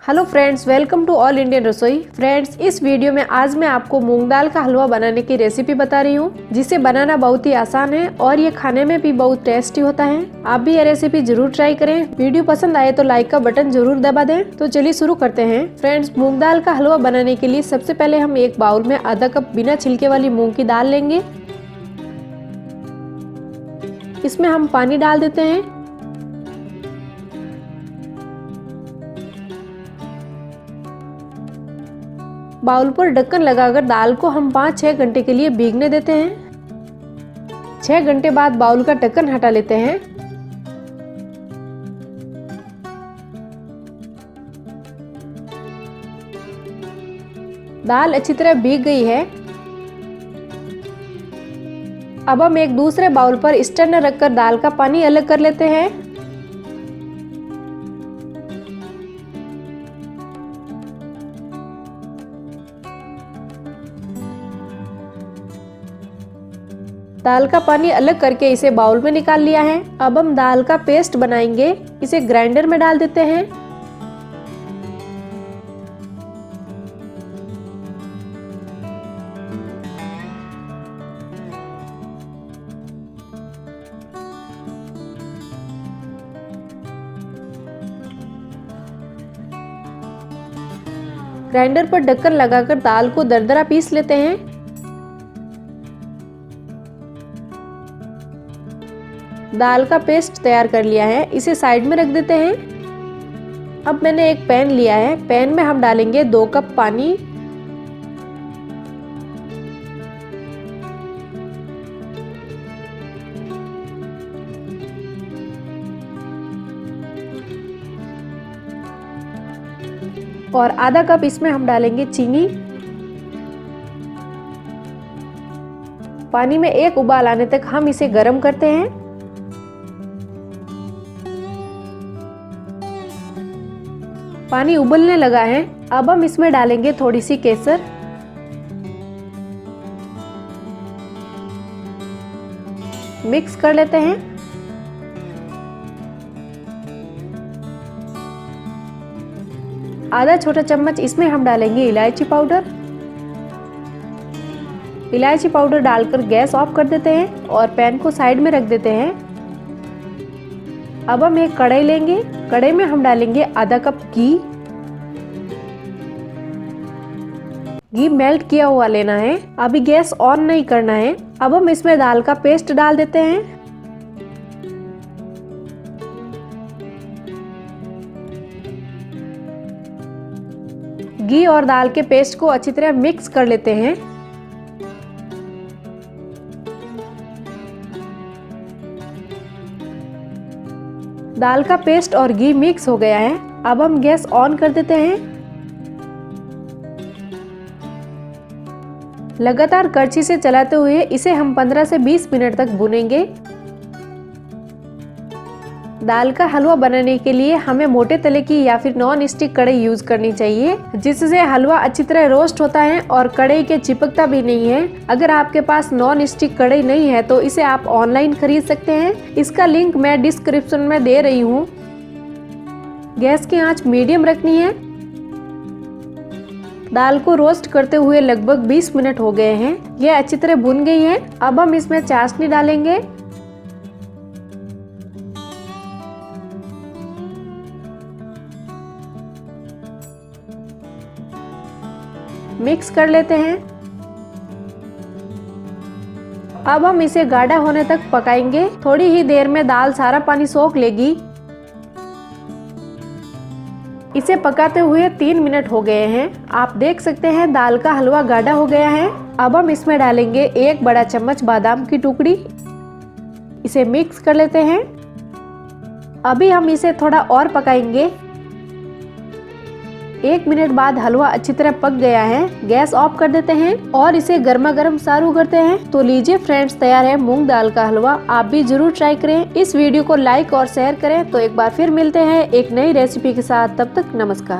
Hello friends, welcome to all Indian Rasoi. Friends, इस video में आज मैं आपको मूंग दाल का हलवा बनाने की रेसिपी बता रही हूँ, जिसे बनाना बहुत ही आसान है और ये खाने में भी बहुत टेस्टी होता है। आप भी ये रेसिपी जरूर ट्राई करें। वीडियो पसंद आए तो लाइक का बटन जरूर दबा दें। तो चलिए शुरू करते हैं। फ्रेंड्स, मूंग दाल का हलवा बनाने के लिए सबसे पहले हम एक बाउल में आधा कप बिना छिलके वाली मूंग की दाल लेंगे। इसमें हम पानी डाल देते हैं। बाउल पर ढक्कन लगाकर दाल को हम 5-6 घंटे के लिए भीगने देते हैं। 6 घंटे बाद बाउल का ढक्कन हटा लेते हैं। दाल अच्छी तरह भीग गई है। अब हम एक दूसरे बाउल पर स्टैंडर रखकर दाल का पानी अलग कर लेते हैं। दाल का पानी अलग करके इसे बाउल में निकाल लिया है। अब हम दाल का पेस्ट बनाएंगे। इसे ग्राइंडर में डाल देते हैं। ग्राइंडर पर ढक्कन लगाकर दाल को दरदरा पीस लेते हैं। दाल का पेस्ट तैयार कर लिया है, इसे साइड में रख देते हैं। अब मैंने एक पैन लिया है। पैन में हम डालेंगे 2 कप पानी। और आधा कप इसमें हम डालेंगे चीनी। पानी में एक उबाल आने तक हम इसे गर्म करते हैं। पानी उबलने लगा है। अब हम इसमें डालेंगे थोड़ी सी केसर। मिक्स कर लेते हैं। आधा छोटा चम्मच इसमें हम डालेंगे इलायची पाउडर। इलायची पाउडर डालकर गैस ऑफ कर देते हैं और पैन को साइड में रख देते हैं। अब हम एक कढ़ाई लेंगे। कढ़ाई में हम डालेंगे आधा कप घी। घी मेल्ट किया हुआ लेना है। अभी गैस ऑन नहीं करना है। अब हम इसमें दाल का पेस्ट डाल देते हैं। घी और दाल के पेस्ट को अच्छी तरह मिक्स कर लेते हैं। दाल का पेस्ट और घी मिक्स हो गया है। अब हम गैस ऑन कर देते हैं। लगातार करछी से चलाते हुए इसे हम 15 से 20 मिनट तक भूनेंगे। दाल का हलवा बनाने के लिए हमें मोटे तले की या फिर नॉन स्टिक कढ़ाई यूज करनी चाहिए, जिससे हलवा अच्छी तरह रोस्ट होता है और कढ़ाई के चिपकता भी नहीं है। अगर आपके पास नॉन स्टिक कढ़ाई नहीं है तो इसे आप ऑनलाइन खरीद सकते हैं। इसका लिंक मैं डिस्क्रिप्शन में दे रही हूँ। गैस की आंच मीडियम रखनी है। दाल को रोस्ट करते हुए लगभग 20 मिनट हो गए हैं। यह अच्छी तरह भुन गई है। अब हम इसमें चाशनी डालेंगे। मिक्स कर लेते हैं। अब हम इसे गाढ़ा होने तक पकाएंगे। थोड़ी ही देर में दाल सारा पानी सोख लेगी। इसे पकाते हुए 3 मिनट हो गए हैं। आप देख सकते हैं दाल का हलवा गाढ़ा हो गया है। अब हम इसमें डालेंगे 1 बड़ा चम्मच बादाम की टुकड़ी। इसे मिक्स कर लेते हैं। अभी हम इसे थोड़ा और पकाएंगे। 1 मिनट बाद हलवा अच्छी तरह पक गया है। गैस ऑफ कर देते हैं और इसे गर्मा गर्म सर्व करते हैं। तो लीजिए फ्रेंड्स, तैयार है मूंग दाल का हलवा। आप भी जरूर ट्राई करें। इस वीडियो को लाइक और शेयर करें। तो एक बार फिर मिलते हैं एक नई रेसिपी के साथ। तब तक नमस्कार।